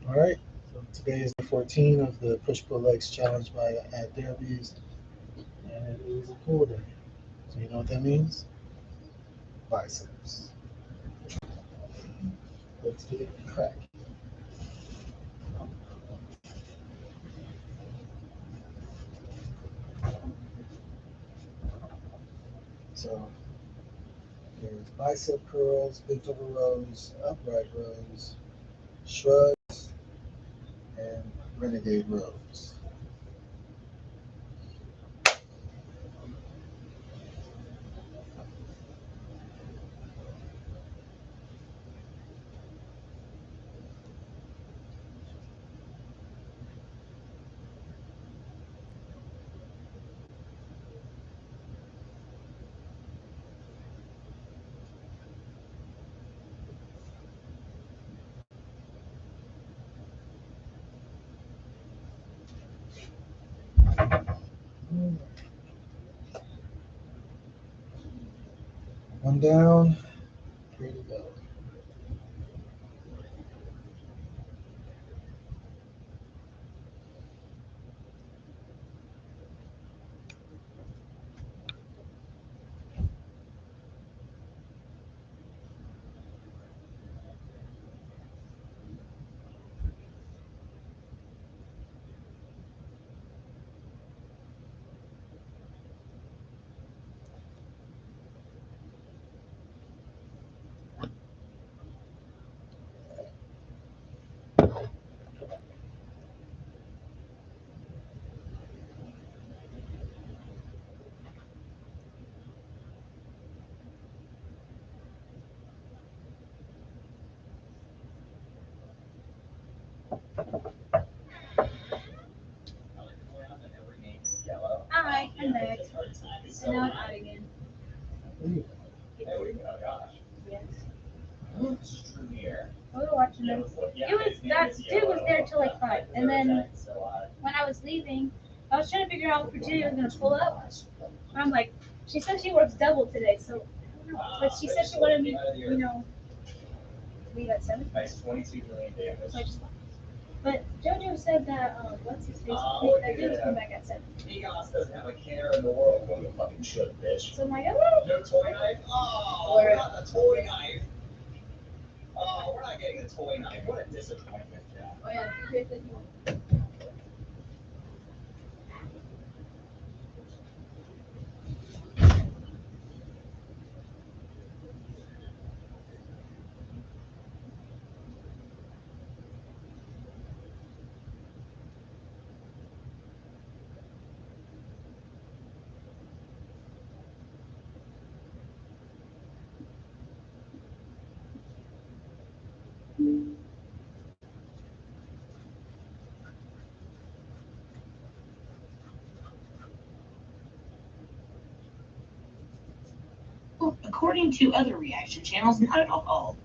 All right. So today is the 14 of the push pull legs challenge by at Derby's, and it is a pull day. So you know what that means? Biceps. Let's get it cracking. So there's bicep curls, bent over rows, upright rows, shrugs, and renegade rows. One down, three to go. Hi, I'm back. And now I'm out again. Yes. We were watching them. That dude was there till like 5. And then when I was leaving, I was trying to figure out if Virginia was going to pull up. And I'm like, she said she works double today, so I don't know. But she said she wanted me, leave at 7. So I just left. But JoJo said that, what's his face? That dude was coming back at 7. Doesn't have a care in the world. Well, you fucking should, bitch. So I'm like, oh. No toy knife? Oh, not the toy knife. Oh, we're not getting a toy knife. What a disappointment, Jack. Oh, yeah. According to other reaction channels, not at all.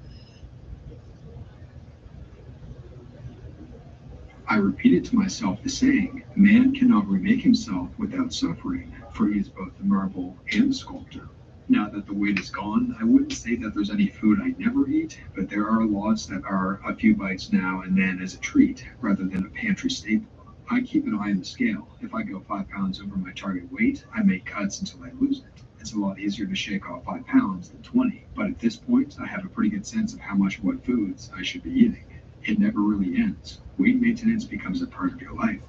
I repeated to myself the saying, man cannot remake himself without suffering, for he is both the marble and the sculptor. Now that the weight is gone, I wouldn't say that there's any food I never eat, but there are lots that are a few bites now and then as a treat, rather than a pantry staple. I keep an eye on the scale. If I go 5 pounds over my target weight, I make cuts until I lose it. It's a lot easier to shake off 5 pounds than 20, but at this point, I have a pretty good sense of how much of what foods I should be eating. It never really ends. Weight maintenance becomes a part of your life.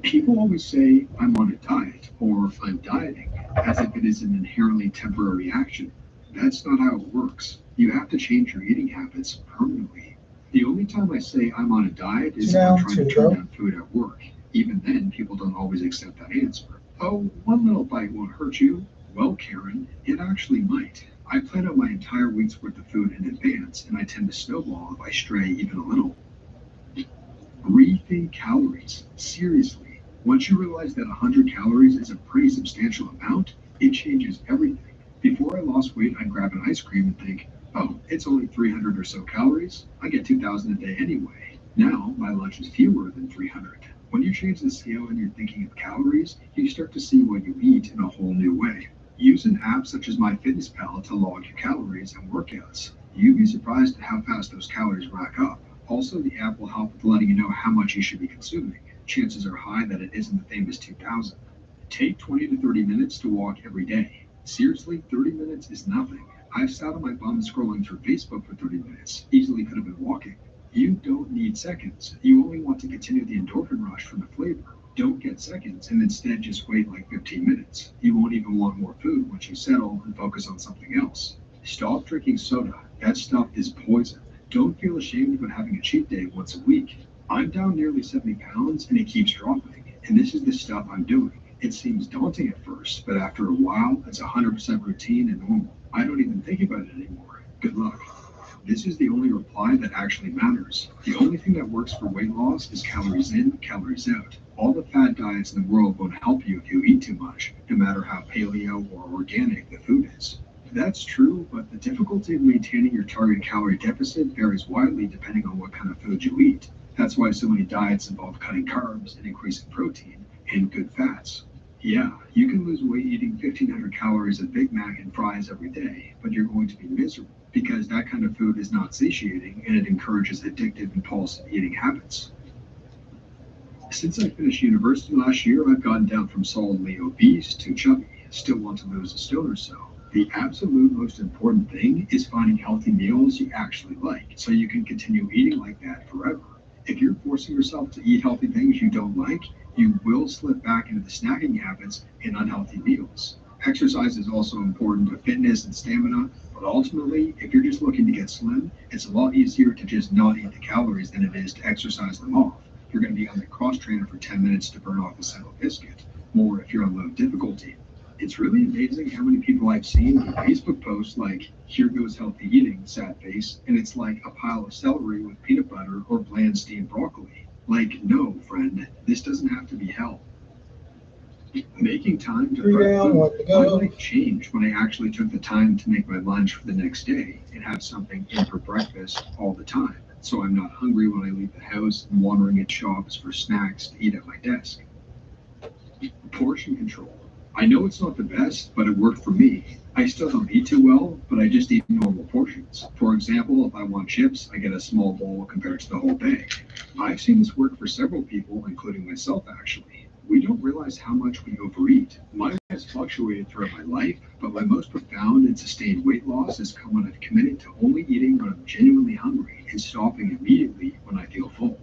People always say, I'm on a diet, or I'm dieting, as if it is an inherently temporary action. That's not how it works. You have to change your eating habits permanently. The only time I say I'm on a diet is if I'm trying to turn down food at work. Even then, people don't always accept that answer. Oh, one little bite won't hurt you. Well, Karen, it actually might. I plan out my entire week's worth of food in advance, and I tend to snowball if I stray even a little. Rethink calories. Seriously. Once you realize that 100 calories is a pretty substantial amount, it changes everything. Before I lost weight, I'd grab an ice cream and think, oh, it's only 300 or so calories. I get 2,000 a day anyway. Now, my lunch is fewer than 300. When you change the scale and you're thinking of calories, you start to see what you eat in a whole new way. Use an app such as MyFitnessPal to log your calories and workouts. You'd be surprised at how fast those calories rack up. Also, the app will help with letting you know how much you should be consuming. Chances are high that it isn't the famous 2,000. Take 20 to 30 minutes to walk every day. Seriously, 30 minutes is nothing. I've sat on my bum scrolling through Facebook for 30 minutes. Easily could have been walking. You don't need seconds. You only want to continue the endorphin rush from the flavor. Don't get seconds and instead just wait like 15 minutes. You won't even want more food once you settle and focus on something else. Stop drinking soda. That stuff is poison. Don't feel ashamed about having a cheat day once a week. I'm down nearly 70 pounds and it keeps dropping. And this is the stuff I'm doing. It seems daunting at first, but after a while, it's 100% routine and normal. I don't even think about it anymore. Good luck. This is the only reply that actually matters. The only thing that works for weight loss is calories in, calories out. All the fad diets in the world won't help you if you eat too much, no matter how paleo or organic the food is. That's true, but the difficulty of maintaining your target calorie deficit varies widely depending on what kind of food you eat. That's why so many diets involve cutting carbs and increasing protein and good fats. Yeah, you can lose weight eating 1,500 calories of Big Mac and fries every day, but you're going to be miserable because that kind of food is not satiating and it encourages addictive, impulsive eating habits. Since I finished university last year, I've gotten down from solidly obese to chubby. Still want to lose a stone or so. The absolute most important thing is finding healthy meals you actually like, so you can continue eating like that forever. If you're forcing yourself to eat healthy things you don't like, you will slip back into the snacking habits and unhealthy meals. Exercise is also important to fitness and stamina, but ultimately, if you're just looking to get slim, it's a lot easier to just not eat the calories than it is to exercise them off. You're going to be on the cross trainer for 10 minutes to burn off a single biscuit, more if you're on low difficulty. It's really amazing how many people I've seen with Facebook posts like, "Here goes healthy eating, sad face," and it's like a pile of celery with peanut butter or bland steamed broccoli. Like, no, friend, this doesn't have to be hell. Making time to prep food. My life changed when I actually took the time to make my lunch for the next day and have something in for breakfast all the time, so I'm not hungry when I leave the house and wandering at shops for snacks to eat at my desk. Portion control. I know it's not the best, but it worked for me. I still don't eat too well, but I just eat normal portions. For example, if I want chips, I get a small bowl compared to the whole bag. I've seen this work for several people, including myself actually. We don't realize how much we overeat. Mine has fluctuated throughout my life, but my most profound and sustained weight loss has come when I've committed to only eating when I'm genuinely hungry and stopping immediately when I feel full.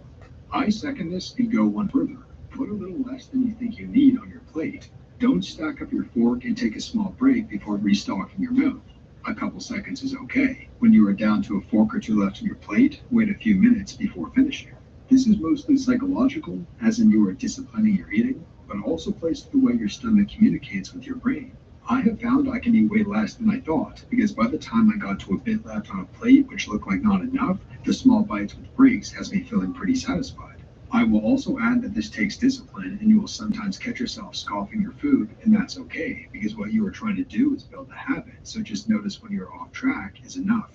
I second this and go one further. Put a little less than you think you need on your plate. Don't stack up your fork and take a small break before restocking your mouth. A couple seconds is okay. When you are down to a fork or two left on your plate, wait a few minutes before finishing. This is mostly psychological, as in you are disciplining your eating, but also plays to the way your stomach communicates with your brain. I have found I can eat way less than I thought, because by the time I got to a bit left on a plate which looked like not enough, the small bites with breaks has me feeling pretty satisfied. I will also add that this takes discipline, and you will sometimes catch yourself scoffing your food, and that's okay, because what you are trying to do is build a habit, so just notice when you're off track is enough.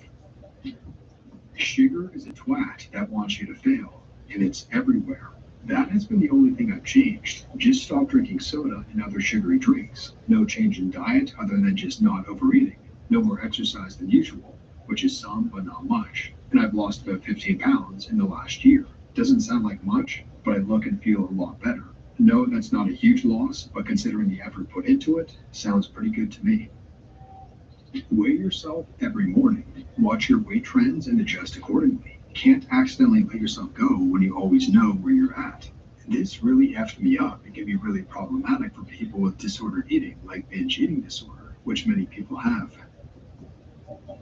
Sugar is a twat that wants you to fail, and it's everywhere. That has been the only thing I've changed. Just stop drinking soda and other sugary drinks. No change in diet other than just not overeating. No more exercise than usual, which is some but not much. And I've lost about 15 pounds in the last year. Doesn't sound like much, but I look and feel a lot better. No, that's not a huge loss, but considering the effort put into it, sounds pretty good to me. Weigh yourself every morning. Watch your weight trends and adjust accordingly. Can't accidentally let yourself go when you always know where you're at. This really effed me up and can be really problematic for people with disordered eating, like binge eating disorder, which many people have.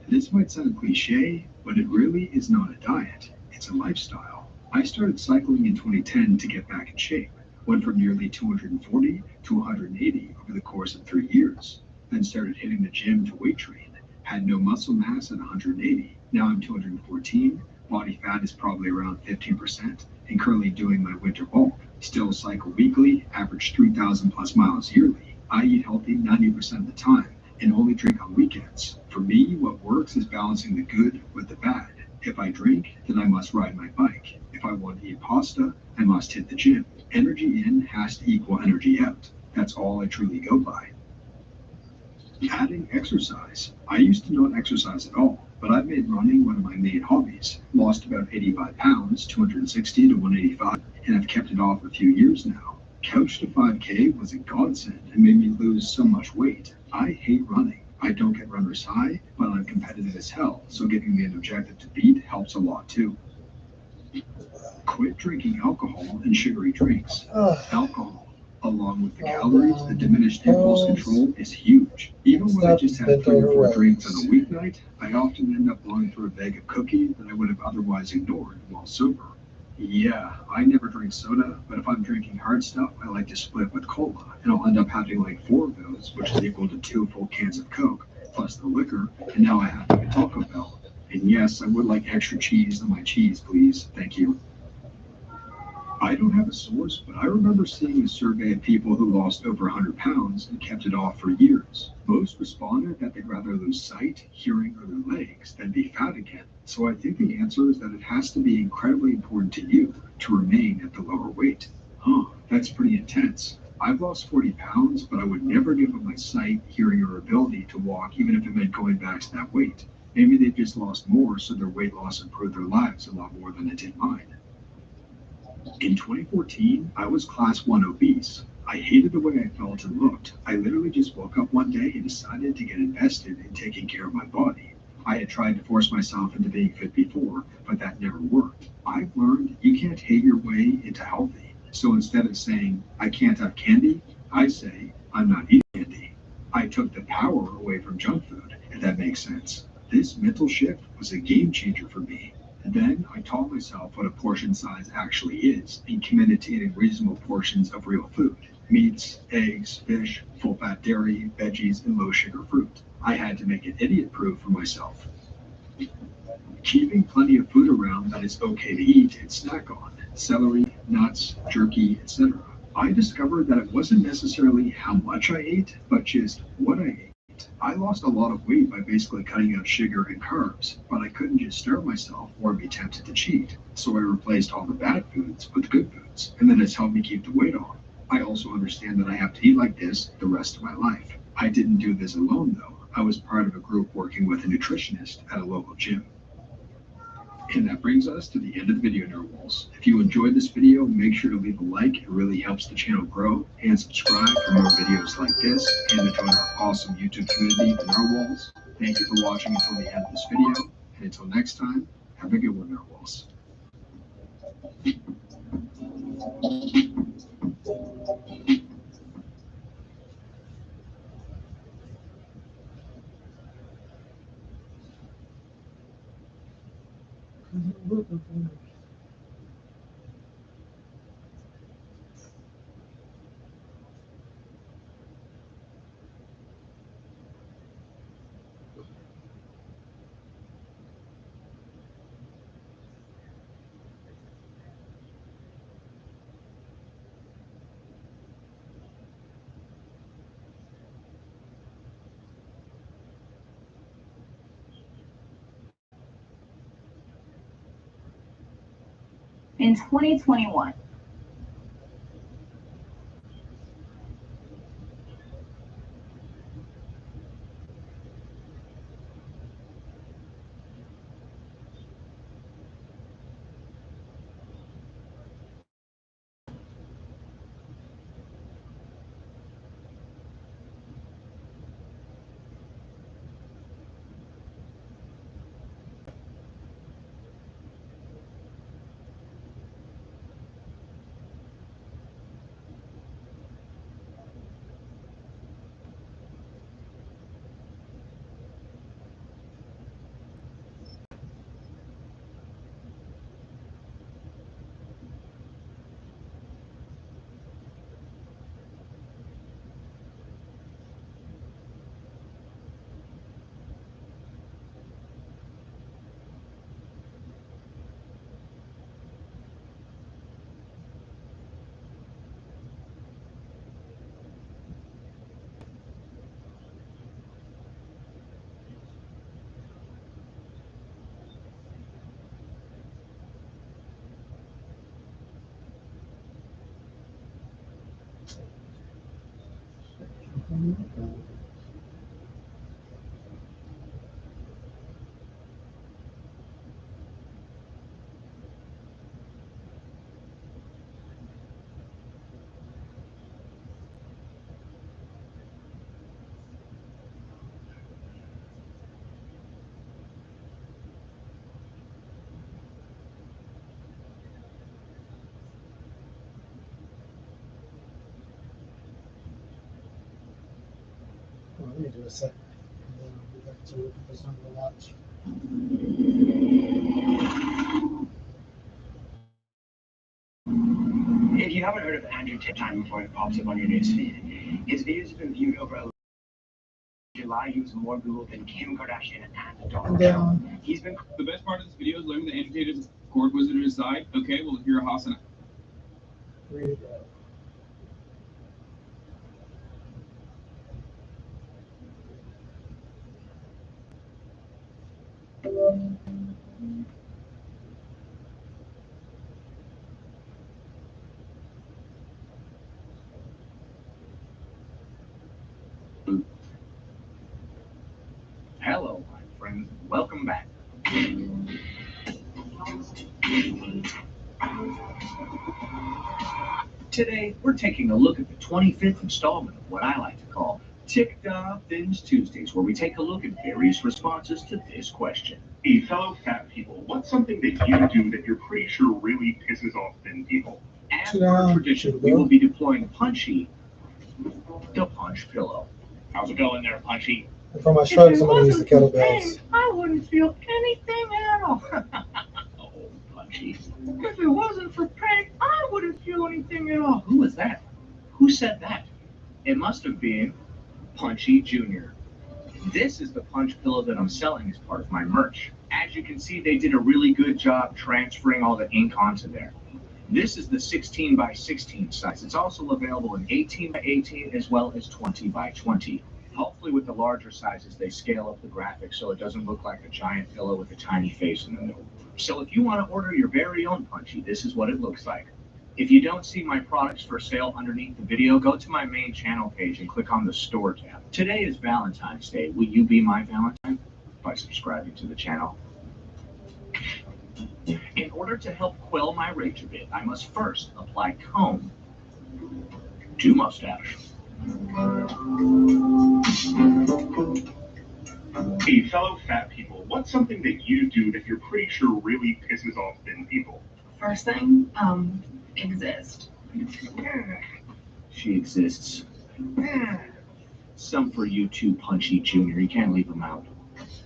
This might sound cliche, but it really is not a diet. It's a lifestyle. I started cycling in 2010 to get back in shape. Went from nearly 240 to 180 over the course of 3 years. Then started hitting the gym to weight train. Had no muscle mass at 180. Now I'm 214. Body fat is probably around 15%. And currently doing my winter bulk. Still cycle weekly, average 3,000 plus miles yearly. I eat healthy 90% of the time and only drink on weekends. For me, what works is balancing the good with the bad. If I drink, then I must ride my bike. If I want to eat pasta, I must hit the gym. Energy in has to equal energy out. That's all I truly go by. Adding exercise. I used to not exercise at all. but I've made running one of my main hobbies. Lost about 85 pounds, 260 to 185, and I've kept it off a few years now. Couch to 5K was a godsend and made me lose so much weight. I hate running. I don't get runner's high, but I'm competitive as hell, so giving me an objective to beat helps a lot too. Quit drinking alcohol and sugary drinks. Alcohol, along with the calories and diminished impulse control, is huge. Even when I just have 3 or 4 drinks on a weeknight, I often end up blowing through a bag of cookies that I would have otherwise ignored while sober. Yeah, I never drink soda, but if I'm drinking hard stuff, I like to split with cola, and I'll end up having like 4 of those, which is equal to 2 full cans of Coke, plus the liquor, and now I have to get Taco Bell. And yes, I would like extra cheese on my cheese, please. Thank you. I don't have a source, but I remember seeing a survey of people who lost over 100 pounds and kept it off for years. Most responded that they'd rather lose sight, hearing, or their legs than be fat again. So I think the answer is that it has to be incredibly important to you to remain at the lower weight. Huh, that's pretty intense. I've lost 40 pounds, but I would never give up my sight, hearing, or ability to walk, even if it meant going back to that weight. Maybe they just lost more, so their weight loss improved their lives a lot more than it did mine. In 2014, I was class 1 obese. I hated the way I felt and looked. I literally just woke up one day and decided to get invested in taking care of my body. I had tried to force myself into being fit before, but that never worked. I've learned you can't hate your way into healthy. So instead of saying, I can't have candy, I say, I'm not eating candy. I took the power away from junk food, if that makes sense. This mental shift was a game changer for me. Then I taught myself what a portion size actually is and committed to eating reasonable portions of real food. Meats, eggs, fish, full-fat dairy, veggies, and low-sugar fruit. I had to make it idiot-proof for myself. Keeping plenty of food around that is okay to eat and snack on. Celery, nuts, jerky, etc. I discovered that it wasn't necessarily how much I ate, but just what I ate. I lost a lot of weight by basically cutting out sugar and carbs, but I couldn't just starve myself or be tempted to cheat. So I replaced all the bad foods with good foods, and that has helped me keep the weight off. I also understand that I have to eat like this the rest of my life. I didn't do this alone though. I was part of a group working with a nutritionist at a local gym. And that brings us to the end of the video, Narwhals. If you enjoyed this video, make sure to leave a like. It really helps the channel grow. And subscribe for more videos like this. And to join our awesome YouTube community, the Narwhals. Thank you for watching until the end of this video. And until next time, have a good one, Narwhals. In 2021, do a second. And then we'll get back to it because I'm going to watch. If you haven't heard of Andrew Tate time before it pops up on your newsfeed, his videos have been viewed over July. He was more Googled than Kim Kardashian and Donald Trump. He's been. The best part of this video is learning that Andrew Tate's cord was at his side. Okay, well, here are Hassan. Read it. Hello, my friends. Welcome back. Today, we're taking a look at the 25th installment of what I like to call TikTok Thins Tuesdays, where we take a look at various responses to this question. Hey, fellow fat people, what's something that you do that you're pretty sure really pisses off thin people? As per tradition, we will be deploying Punchy, the Punch Pillow. How's it going there, Punchy? And for my shrugs, I'm going to use the kettlebells. I wouldn't feel anything at all. Oh, Punchy. If it wasn't for pain, I wouldn't feel anything at all. Who was that? Who said that? It must have been Punchy Jr. This is the Punch Pillow that I'm selling as part of my merch. As you can see, they did a really good job transferring all the ink onto there. This is the 16 by 16 size. It's also available in 18 by 18 as well as 20 by 20. Hopefully with the larger sizes, they scale up the graphics so it doesn't look like a giant pillow with a tiny face in the middle. So if you want to order your very own Punchy, this is what it looks like. If you don't see my products for sale underneath the video, go to my main channel page and click on the store tab. Today is Valentine's Day. Will you be my Valentine? By subscribing to the channel. In order to help quell my rage a bit, I must first apply comb to mustache. Hey, fellow fat people, what's something that you do that you're pretty sure really pisses off thin people? First thing, exist. She exists. Some for you too, Punchy Jr. You can't leave them out.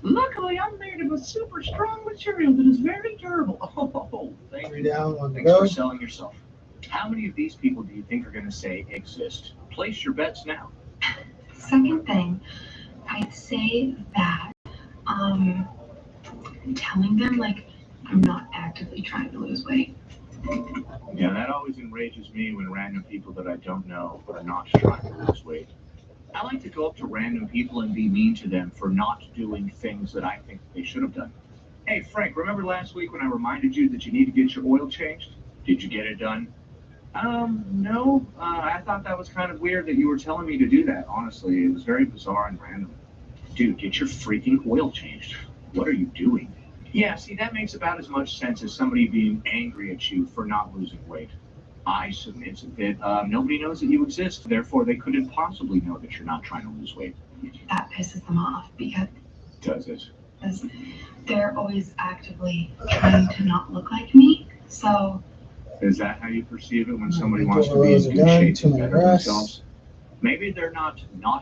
Luckily, I'm made of a super strong material that is very durable. Oh, thank you. Down on the Thanks go. for selling yourself. How many of these people do you think are going to say exist? Place your bets now. Second thing, I'd say that telling them like I'm not actively trying to lose weight. Yeah, that always enrages me when random people that I don't know are not trying to lose weight. I like to go up to random people and be mean to them for not doing things that I think they should have done. Hey, Frank, remember last week when I reminded you that you need to get your oil changed? Did you get it done? No. I thought that was kind of weird that you were telling me to do that, honestly. It was very bizarre and random. Dude, get your freaking oil changed. What are you doing? Yeah, see, that makes about as much sense as somebody being angry at you for not losing weight. I submit that nobody knows that you exist, therefore they couldn't possibly know that you're not trying to lose weight. That pisses them off because Does it? they're always actively trying to not look like me. So Is that how you perceive it when somebody Couple wants to be in rows are good done, shape 2 and minute better rest. themselves? Maybe they're not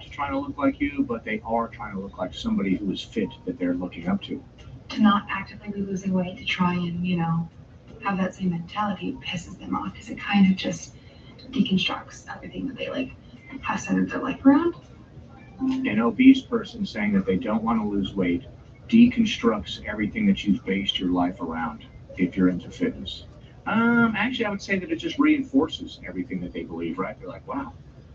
trying to look like you, but they are trying to look like somebody who is fit that they're looking up to. to not actively be losing weight, to try and, have that same mentality pisses them off because it kind of just deconstructs everything that they like have centered their life around. An obese person saying that they don't want to lose weight deconstructs everything that you've based your life around if you're into fitness. Actually, I would say that it just reinforces everything that they believe, right? They're like, wow,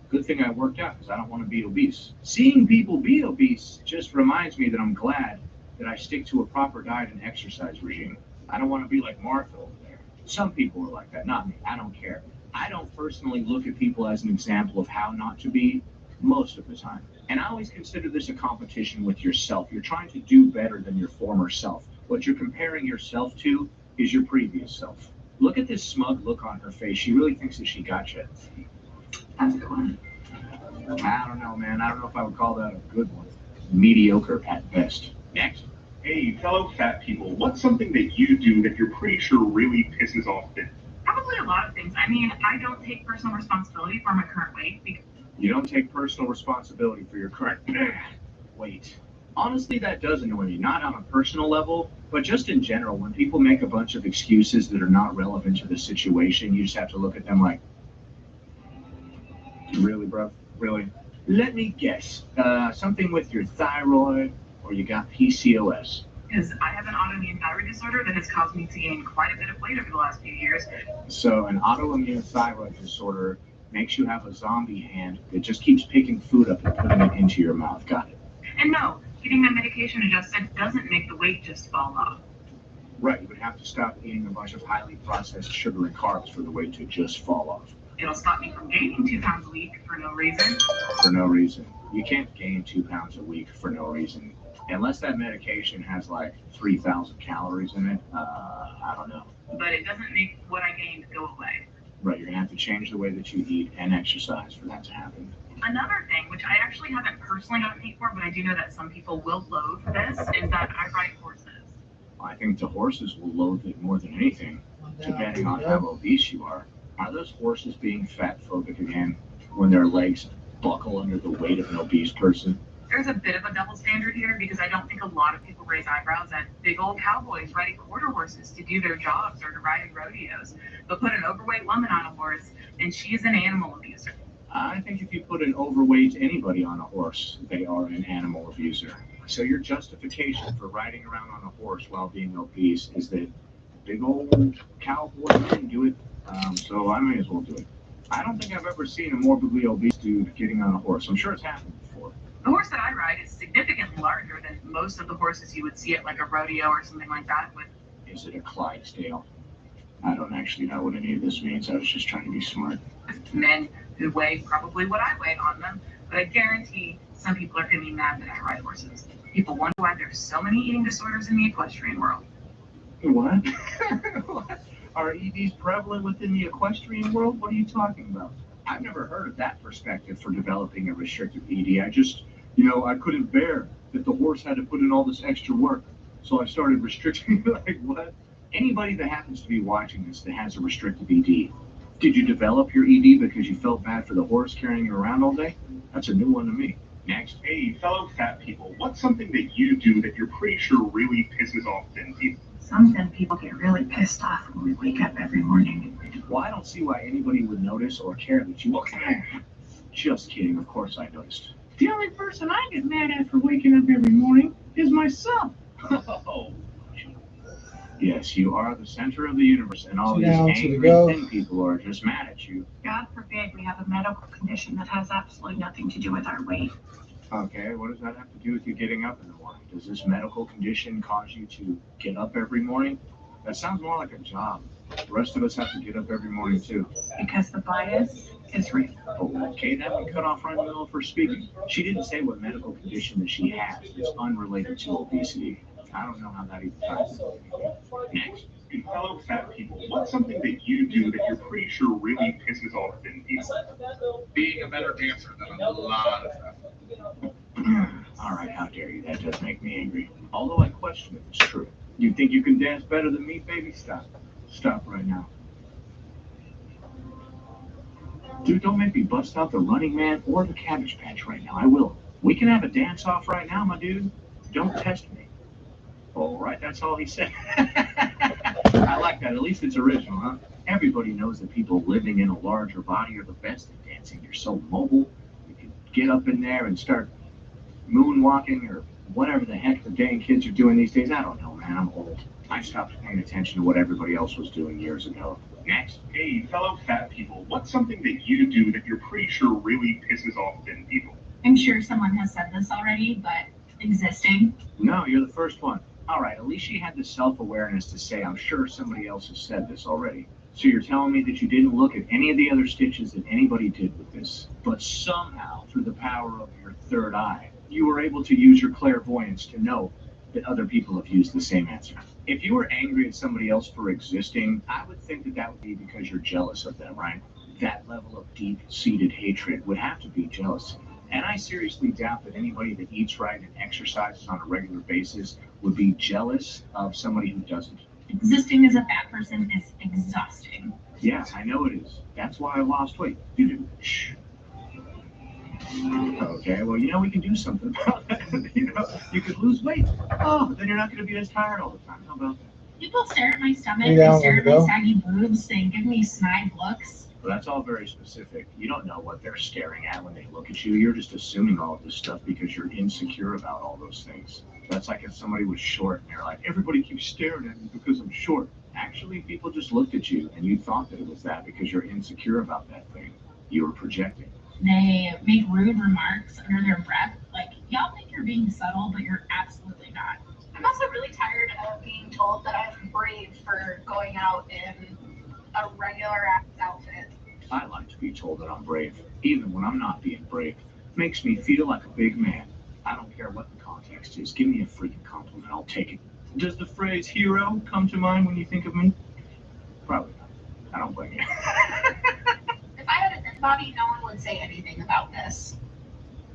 good thing I worked out because I don't want to be obese. Seeing people be obese just reminds me that I'm glad that I stick to a proper diet and exercise regime. I don't want to be like Martha over there. Some people are like that, not me. I don't care. I don't personally look at people as an example of how not to be most of the time. And I always consider this a competition with yourself. You're trying to do better than your former self. What you're comparing yourself to is your previous self. Look at this smug look on her face. She really thinks that she got you. That's a good one. I don't know, man. I don't know if I would call that a good one. Mediocre at best. Next. Hey, fellow fat people, what's something that you do that you're pretty sure really pisses off thin? Probably a lot of things. I mean, I don't take personal responsibility for my current weight because You don't take personal responsibility for your current... weight. Honestly, that does annoy me. Not on a personal level, but just in general. When people make a bunch of excuses that are not relevant to the situation, you just have to look at them like, really, bro? Really? Let me guess. Something with your thyroid, or you got PCOS. Because I have an autoimmune thyroid disorder that has caused me to gain quite a bit of weight over the last few years. So an autoimmune thyroid disorder makes you have a zombie hand that just keeps picking food up and putting it into your mouth. Got it. And no, getting my medication adjusted doesn't make the weight just fall off. Right, you would have to stop eating a bunch of highly processed sugar and carbs for the weight to just fall off. It'll stop me from gaining 2 pounds a week for no reason. For no reason. You can't gain 2 pounds a week for no reason. Unless that medication has like 3,000 calories in it, I don't know. But it doesn't make what I gained go away. Right, you're gonna have to change the way that you eat and exercise for that to happen. Another thing, which I actually haven't personally gotten hate for, but I do know that some people will loathe this, is that I ride horses. I think the horses will loathe it more than anything, depending on how obese you are. Are those horses being fat phobic again when their legs buckle under the weight of an obese person? There's a bit of a double standard here because I don't think a lot of people raise eyebrows at big old cowboys riding quarter horses to do their jobs or to ride in rodeos, but put an overweight woman on a horse and she is an animal abuser. I think if you put an overweight anybody on a horse, they are an animal abuser. So your justification for riding around on a horse while being obese is that big old cowboy didn't do it, so I may as well do it. I don't think I've ever seen a morbidly obese dude getting on a horse. I'm sure it's happened before. The horse that I ride is significantly larger than most of the horses you would see at like a rodeo or something like that with. Is it a Clydesdale? I don't actually know what any of this means. I was just trying to be smart. Men who weigh probably what I weigh on them, but I guarantee some people are going to be mad that I ride horses. People wonder why there's so many eating disorders in the equestrian world. What? What? Are EDs prevalent within the equestrian world? What are you talking about? I've never heard of that perspective for developing a restrictive ED. I couldn't bear that the horse had to put in all this extra work, so I started restricting. Like, what? Anybody that happens to be watching this that has a restrictive ED, did you develop your ED because you felt bad for the horse carrying you around all day? That's a new one to me. Next. Hey, fellow fat people, what's something that you do that you're pretty sure really pisses off thin people? Some thin people get really pissed off when we wake up every morning. Well, I don't see why anybody would notice or care that you... Okay. Just kidding, of course I noticed. The only person I get mad at for waking up every morning is myself. Oh. Yes, you are the center of the universe, and all these angry thin people are just mad at you. God forbid we have a medical condition that has absolutely nothing to do with our weight. Okay, what does that have to do with you getting up in the morning? Does this medical condition cause you to get up every morning? That sounds more like a job. The rest of us have to get up every morning too. Because the bias is real. Okay, that one cut off right in the middle of her speaking. She didn't say what medical condition that she has that's unrelated to obesity. I don't know how that even ties in. Next. Hey, fellow fat people, what's something that you do that you're pretty sure really pisses off thin people? Being a better dancer than a lot of them. All right, how dare you? That does make me angry. Although I question if it's true. You think you can dance better than me, baby? Stop. Stop right now. Dude, don't make me bust out the Running Man or the Cabbage Patch right now. I will. We can have a dance-off right now, my dude. Don't test me. All right, that's all he said. I like that. At least it's original, huh? Everybody knows that people living in a larger body are the best at dancing. You're so mobile. You can get up in there and start moonwalking or whatever the heck the dang kids are doing these days. I don't know, man. I'm old. I stopped paying attention to what everybody else was doing years ago. Next. Hey, fellow fat people, what's something that you do that you're pretty sure really pisses off thin people? I'm sure someone has said this already, but existing. No, you're the first one. All right, at least she had the self-awareness to say, I'm sure somebody else has said this already. So you're telling me that you didn't look at any of the other stitches that anybody did with this, but somehow, through the power of your third eye, you were able to use your clairvoyance to know that other people have used the same answer. If you were angry at somebody else for existing, I would think that that would be because you're jealous of them, right? That level of deep-seated hatred would have to be jealousy. And I seriously doubt that anybody that eats right and exercises on a regular basis would be jealous of somebody who doesn't. Existing as a fat person is exhausting. Yes, I know it is. That's why I lost weight. Shh. Okay, well, we can do something about that. You could lose weight. Oh, but then you're not going to be as tired all the time. How about that? People stare at my stomach, Hey, they Alan, stare at wanna my go? saggy boobs, they give me snide looks. Well, that's all very specific. You don't know what they're staring at when they look at you. You're just assuming all of this stuff because you're insecure about all those things. That's like if somebody was short and they're like, everybody keeps staring at me because I'm short. Actually, people just looked at you and you thought that it was that because you're insecure about that thing. You were projecting. They make rude remarks under their breath. Like, y'all think you're being subtle, but you're absolutely not. I'm also really tired of being told that I'm brave for going out in a regular ass outfit. I like to be told that I'm brave, even when I'm not being brave. Makes me feel like a big man. I don't care what the context is. Give me a freaking compliment. I'll take it. Does the phrase hero come to mind when you think of me? Probably not. I don't blame you. If I had a dead body, no one would say anything about this.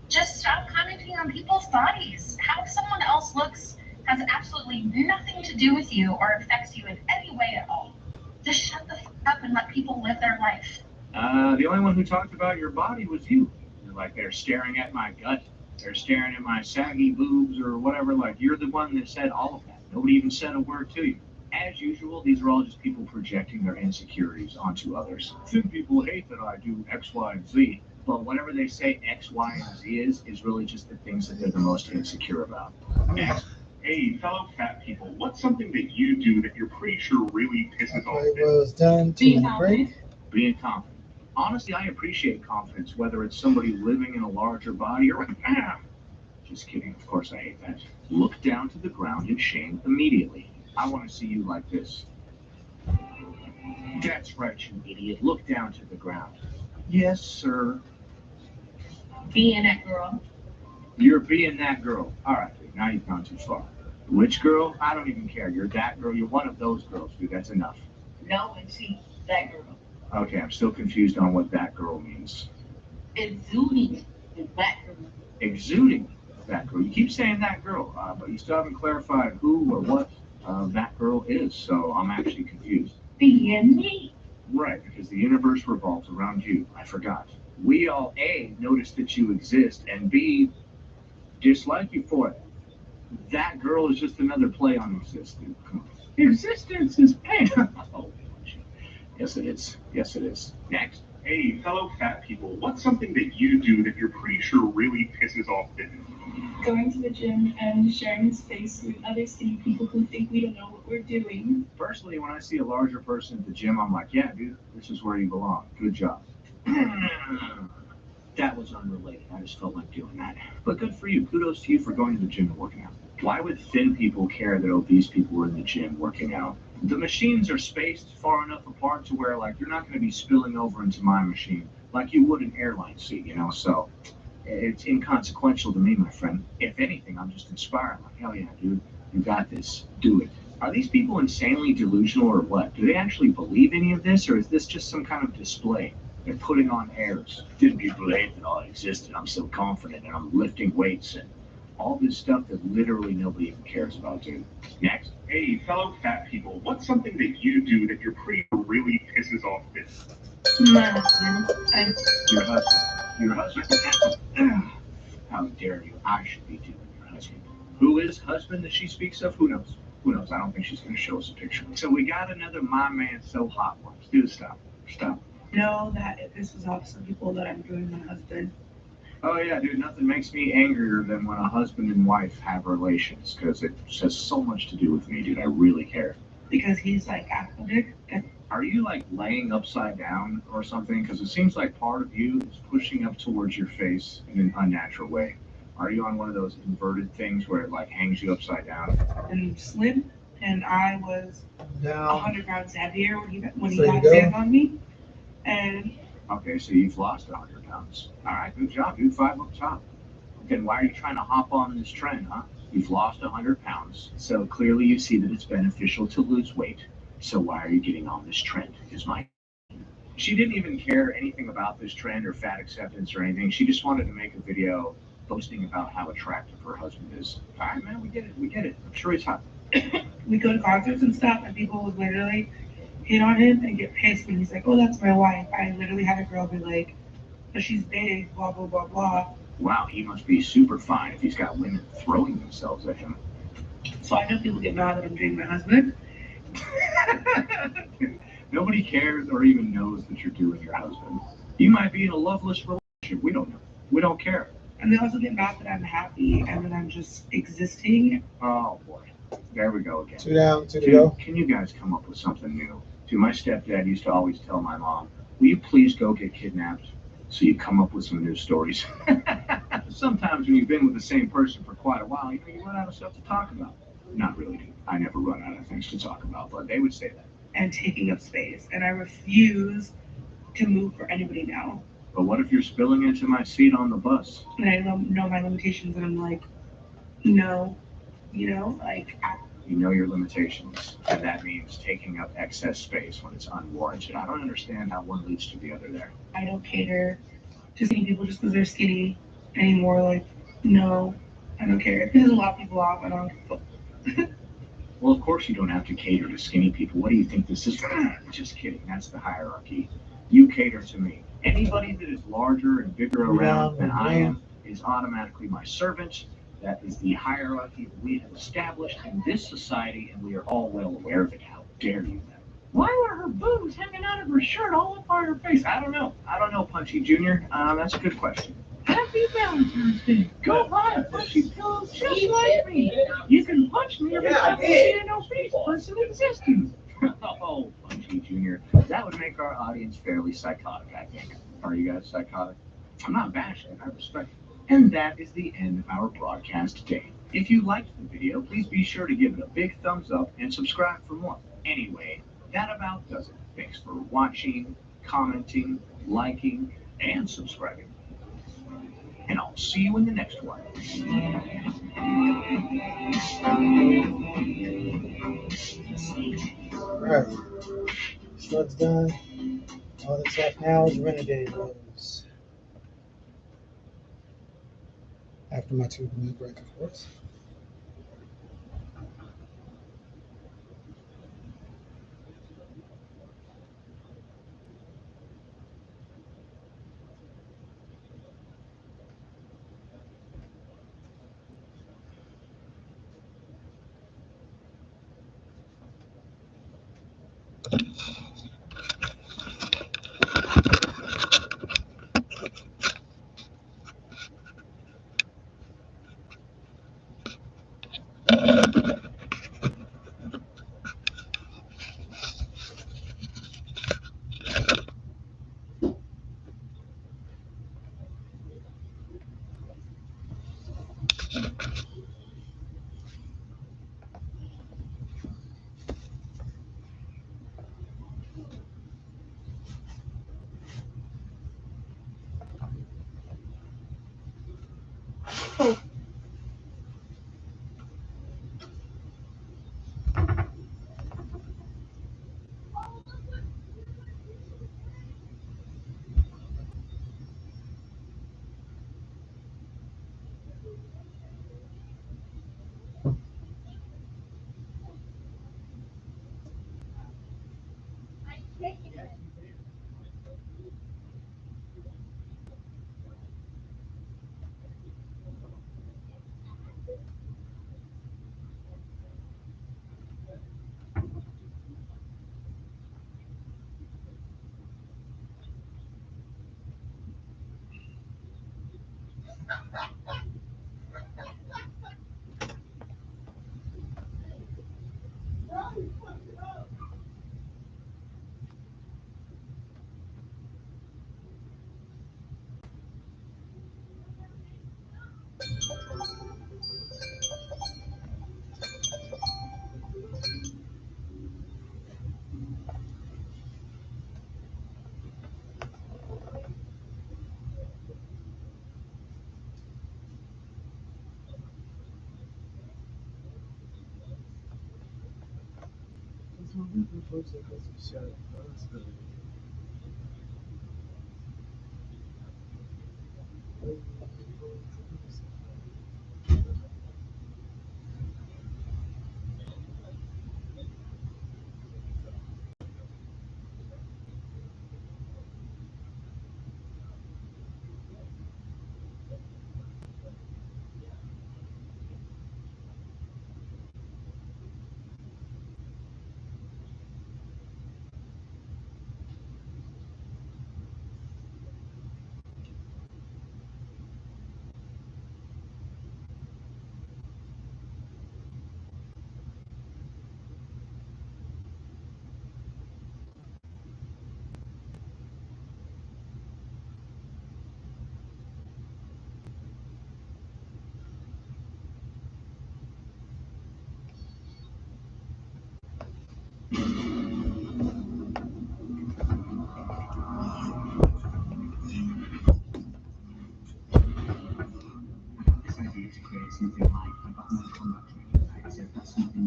Just stop commenting on people's bodies. How someone else looks has absolutely nothing to do with you or affects you in any way at all. Just shut the f up and let people live their life. The only one who talked about your body was you. You're like, they're staring at my gut. They're staring at my saggy boobs or whatever. Like, you're the one that said all of that. Nobody even said a word to you. As usual, these are all just people projecting their insecurities onto others. Thin people hate that I do X, Y, and Z. But whatever they say X, Y, and Z is really just the things that they're the most insecure about. Next. Hey, fellow fat people, what's something that you do that you're pretty sure really pisses off Okay, them? well, it's done. 2-minute break. Being confident. Honestly, I appreciate confidence, whether it's somebody living in a larger body or Just kidding. Of course I hate that. Look down to the ground in shame immediately. I want to see you like this. That's right, you idiot. Look down to the ground. Yes, sir. Being it, girl. You're being that girl. All right, dude. Now you've gone too far. Which girl? I don't even care. You're that girl. You're one of those girls, dude. That's enough. No, and she, that girl. Okay, I'm still confused on what that girl means. Exuding that girl. Exuding that girl. You keep saying that girl, but you still haven't clarified who or what that girl is, so I'm actually confused. Being me. Right, because the universe revolves around you. I forgot. We all, A, notice that you exist, and B, dislike you for it. That girl is just another play on existence. Come on. Existence is pain. Oh, yes, it is. Yes, it is. Next. Hey, fellow fat people, what's something that you do that you're pretty sure really pisses off them? Going to the gym and sharing space with other skinny people who think we don't know what we're doing. Personally, when I see a larger person at the gym, I'm like, yeah, dude, this is where you belong. Good job. That was unrelated. I just felt like doing that. But good for you. Kudos to you for going to the gym and working out. Why would thin people care that obese people were in the gym working out? The machines are spaced far enough apart to where, like, you're not going to be spilling over into my machine like you would an airline seat, So it's inconsequential to me, my friend. If anything, I'm just inspired. Like, hell yeah, dude, you got this. Do it. Are these people insanely delusional or what? Do they actually believe any of this, or is this just some kind of display? They're putting on airs. Didn't you believe that I existed? I'm so confident, and I'm lifting weights and all this stuff that literally nobody even cares about, dude. Next. Hey, fellow fat people, what's something that you do that you're pretty sure really pisses off them? My husband. Your husband. Your husband. How dare you? I should be doing your husband. Who is husband that she speaks of? Who knows? Who knows? I don't think she's going to show us a picture. So we got another My Man So Hot one. Dude, stop. Stop. Know that it pisses off some people that I'm doing my husband. Oh yeah, dude, nothing makes me angrier than when a husband and wife have relations, because it has so much to do with me, dude. I really care. Because he's like athletic. Are you like laying upside down or something? Because it seems like part of you is pushing up towards your face in an unnatural way. Are you on one of those inverted things where it like hangs you upside down? And slim, and I was Now, 100 pounds heavier when he So got you his go. hands on me. And Okay, so you've lost 100 pounds. All right, good job, dude. 5 up top. Then why are you trying to hop on this trend, huh? You've lost 100 pounds, so clearly you see that it's beneficial to lose weight. So why are you getting on this trend? Is my She didn't even care anything about this trend or fat acceptance or anything. She just wanted to make a video boasting about how attractive her husband is. All right, man, we get it. We get it. I'm sure he's hot. we go to concerts and stuff, and people would literally hit on him and get pissed when he's like, oh, that's my wife. I literally had a girl be like, but she's big, blah, blah, blah, blah. Wow, he must be super fine if he's got women throwing themselves at him. So I know people get mad that I'm dating my husband. Nobody cares or even knows that you're doing your husband. You might be in a loveless relationship. We don't know. We don't care. And they also get mad that I'm happy and that I'm just existing. Oh boy. There we go again. 2 down, 2 to go. Can you guys come up with something new? My stepdad used to always tell my mom, will you please go get kidnapped? So you come up with some new stories. Sometimes when you've been with the same person for quite a while, you run out of stuff to talk about. Not really, dude. I never run out of things to talk about, but they would say that. And taking up space, and I refuse to move for anybody now. But what if you're spilling into my seat on the bus? And I know my limitations, and I'm like, no, you know your limitations, and that means taking up excess space when it's unwarranted. I don't understand how one leads to the other there. I don't cater to skinny people just because they're skinny anymore. No, I don't care. It pisses a lot of people off. I don't. Well, of course you don't have to cater to skinny people. What do you think this is? Just kidding. That's the hierarchy. You cater to me. Anybody that is larger and bigger around than I am is automatically my servant. That is the hierarchy that we have established in this society, and we are all well aware of it. How dare you? Why were her boobs hanging out of her shirt all up on her face? I don't know, Punchy Jr. That's a good question. Happy Valentine's Day. Go buy a punchy pillow just like me. You can punch me every time you see no face person existing. Oh, Punchy Jr. That would make our audience fairly psychotic, I think. Are you guys psychotic? I'm not bashing it. I respect it. And that is the end of our broadcast today. If you liked the video, please be sure to give it a big thumbs up and subscribe for more. Anyway, that about does it. Thanks for watching, commenting, liking, and subscribing. And I'll see you in the next one. Alright. Slud's done. All that's left now is Renegade Rose. After my 2-minute break, of course.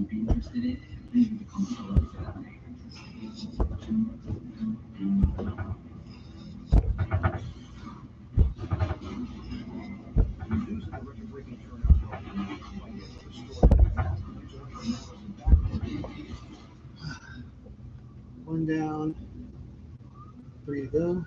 would be interested in, leave in the comments below if that may One down, 3 to go.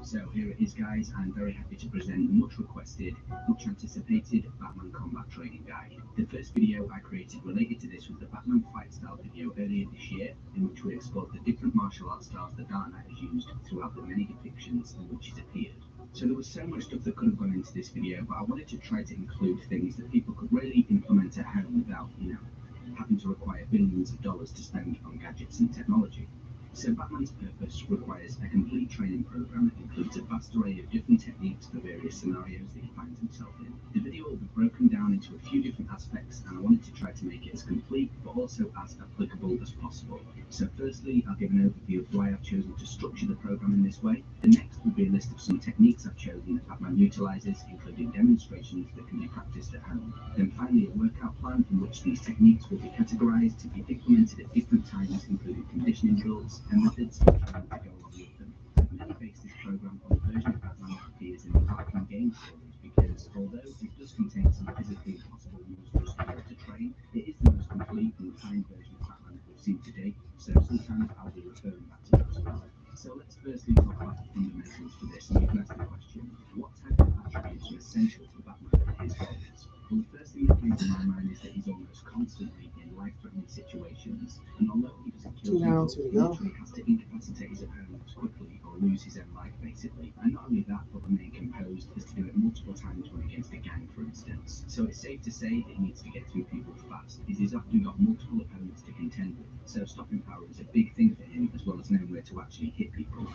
So here it is, guys. I'm very happy to present the much requested, much anticipated Batman Combat Training Guide. The first video I created related to this was the Batman Fight Style video earlier this year, in which we explored the different martial arts styles the Dark Knight has used throughout the many depictions in which he's appeared. So there was so much stuff that could have gone into this video, but I wanted to try to include things that people could really implement at home without, having to require billions of dollars to spend on gadgets and technology. So Batman's purpose requires a complete training program that includes a vast array of different techniques for various scenarios that he finds himself in. The video will be broken down into a few different aspects, and I wanted to try to make it as complete but also as applicable as possible. So firstly, I'll give an overview of why I've chosen to structure the program in this way. The next will be a list of some techniques I've chosen that Batman utilizes, including demonstrations that can be practiced at home. Then finally, a workout plan in which these techniques will be categorized to be implemented at different times, including conditioning drills and methods of training to go along with them. I've mainly based this program on the version of Batman that appears in the Arkham game stories because, although it does contain some physically impossible moves for us to be able to train, it is the most complete and refined version of Batman that we've seen to date, so sometimes I'll be referring back to that as well. So let's firstly talk about the fundamentals for this, and you can ask the question, what type of attributes are essential for Batman and his goals? Well, the first thing that comes to my mind is that he's almost constantly in life-threatening situations, and although he doesn't kill people, he literally has to incapacitate his opponents quickly or lose his own life, basically. And not only that, but remain composed, as to do it multiple times when against a gang, for instance. So it's safe to say that he needs to get through people fast, as he's often got multiple opponents to contend with. So stopping power is a big thing for him, as well as knowing where to actually hit people.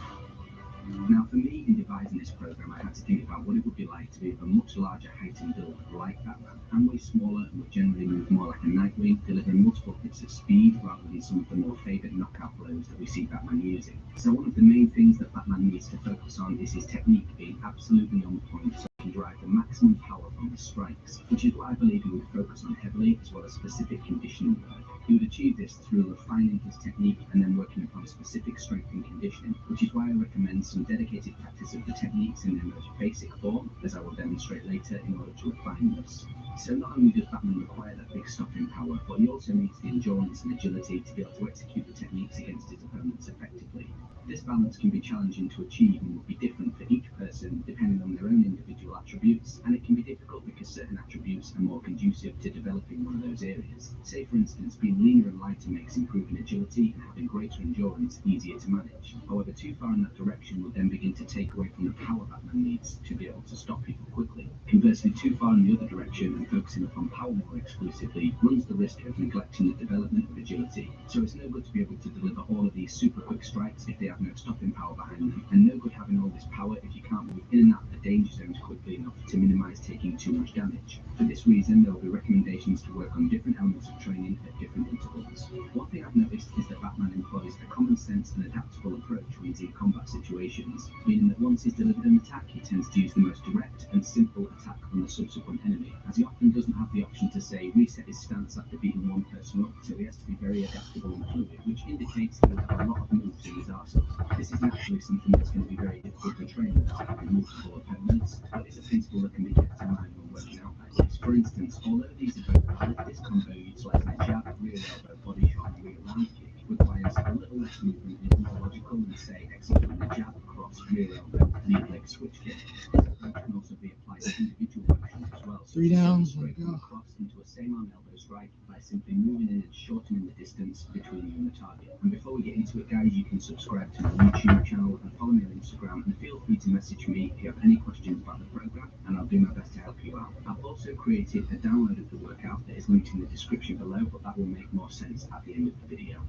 Now, for me, in devising this program, I had to think about what it would be like to be of a much larger height and build like Batman. I'm way smaller and would generally move more like a Nightwing, delivering multiple hits of speed rather than some of the more favoured knockout blows that we see Batman using. So one of the main things that Batman needs to focus on is his technique being absolutely on point, so he can derive the maximum power from his strikes, which is what I believe he would focus on heavily, as well as specific conditioning work. He would achieve this through refining his technique and then working upon specific strength and conditioning, which is why I recommend some dedicated practice of the techniques in their most basic form, as I will demonstrate later, in order to refine this. So not only does Batman require that big stopping power, but he also needs the endurance and agility to be able to execute the techniques against his opponents effectively. This balance can be challenging to achieve and will be different for each person depending on their own individual attributes, and it can be difficult because certain attributes are more conducive to developing one of those areas. Say for instance, being leaner and lighter makes improving agility and having greater endurance easier to manage. However, too far in that direction will then begin to take away from the power Batman needs to be able to stop people quickly. Conversely, too far in the other direction and focusing upon power more exclusively runs the risk of neglecting the development of agility. So it's no good to be able to deliver all of these super quick strikes if they have no stopping power behind them, and no good having all this power if you can't move in and out of the danger zones quickly enough to minimize taking too much damage. For this reason, there will be recommendations to work on different elements of training at different intervals. One thing I've noticed is that Batman employs a common sense and adaptable approach when he's in combat situations, meaning that once he's delivered an attack, he tends to use the most direct and simple attack on the subsequent enemy, as he often doesn't have the option to, say, reset his stance after beating one person up, so he has to be very adaptable and fluid, which indicates he will have a lot of moves in his arsenal. This is naturally something that's going to be very difficult to train without having multiple opponents, but it's a principle that can be kept in mind when working out like this. For instance, although these are both valid, this combo utilizing a jab, rear elbow, body shot, and rear round kick requires a little less movement and is more logical than, say, executing a jab, cross, rear elbow, lead leg switch kick. This approach can also be applied to individual motions as well. 3 down, Straight from across into a same arm elbow strike by simply moving in and shortening the distance between you and the target. And before we get into it, guys, you can subscribe to my YouTube channel and follow me on Instagram, and feel free to message me if you have any questions about the program, and I'll do my best to help you out. I've also created a download of the workout that is linked in the description below, but that will make more sense at the end of the video.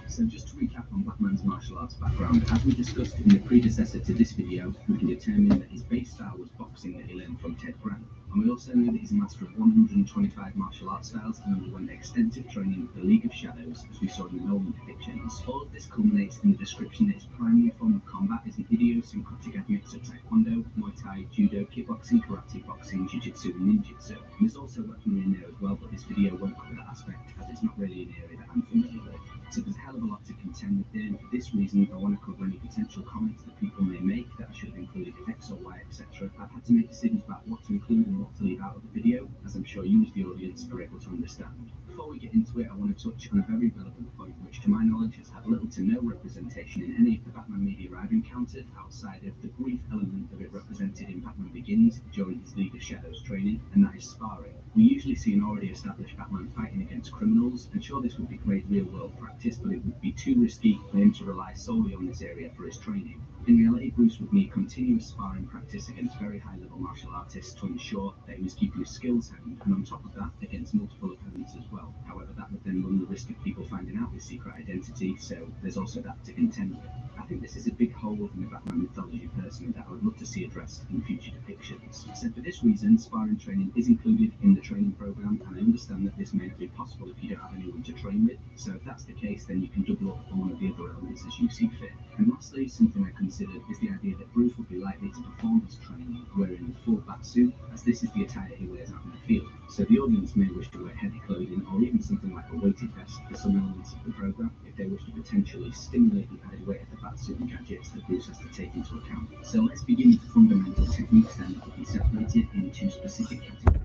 So just to recap on Batman's martial arts background, as we discussed in the predecessor to this video, we can determine that his base style was boxing that he learned from Ted Grant. And we also know that he's a master of 125 martial arts styles and underwent extensive training with the League of Shadows, as we saw in the Nolan depictions. All of this culminates in the description that his primary form of combat is an idiosyncratic mix of Taekwondo, Muay Thai, Judo, kickboxing, karate, boxing, jiu-jitsu, and ninjutsu. And there's also weaponry in there as well, but this video won't cover that aspect, as it's not really an area that I'm familiar with. So there's a hell of a lot to contend with there, and for this reason, I want to cover any potential comments that people may make that I should have included X or Y, etc. I've had to make decisions about what to include and what to leave out of the video, as I'm sure you as the audience are able to understand. Before we get into it, I want to touch on a very relevant point, which to my knowledge has had little to no representation in any of the Batman media I've encountered, outside of the brief element of it represented in Batman Begins during his League of Shadows training, and that is sparring. We usually see an already established Batman fighting against criminals, and sure, this would be great real-world practice, but it would be too risky for him to rely solely on this area for his training. In reality, Bruce would need continuous sparring practice against very high-level martial artists to ensure that he was keeping his skills honed, and on top of that, against multiple opponents as well. However, that would then run the risk of people finding out his secret identity, so there's also that to contend with. I think this is a big hole in the Batman mythology personally that I would love to see addressed in future depictions. So for this reason, sparring training is included in the training program, and I understand that this may not be possible if you don't have anyone to train with, so if that's the case, then you can double up on one of the other elements as you see fit. And lastly, something I considered is the idea that Bruce would be likely to perform his training wearing the full bat suit, as this is the attire he wears out in the field. So the audience may wish to wear heavy clothing, or even something like a weighted vest for some elements of the program, if they wish to potentially stimulate the added weight of the bat suit and gadgets that Bruce has to take into account. So let's begin with the fundamental techniques then, that will be separated into specific categories.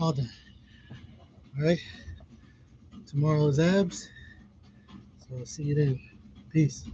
All done. All right. Tomorrow is abs. So I'll see you then. Peace.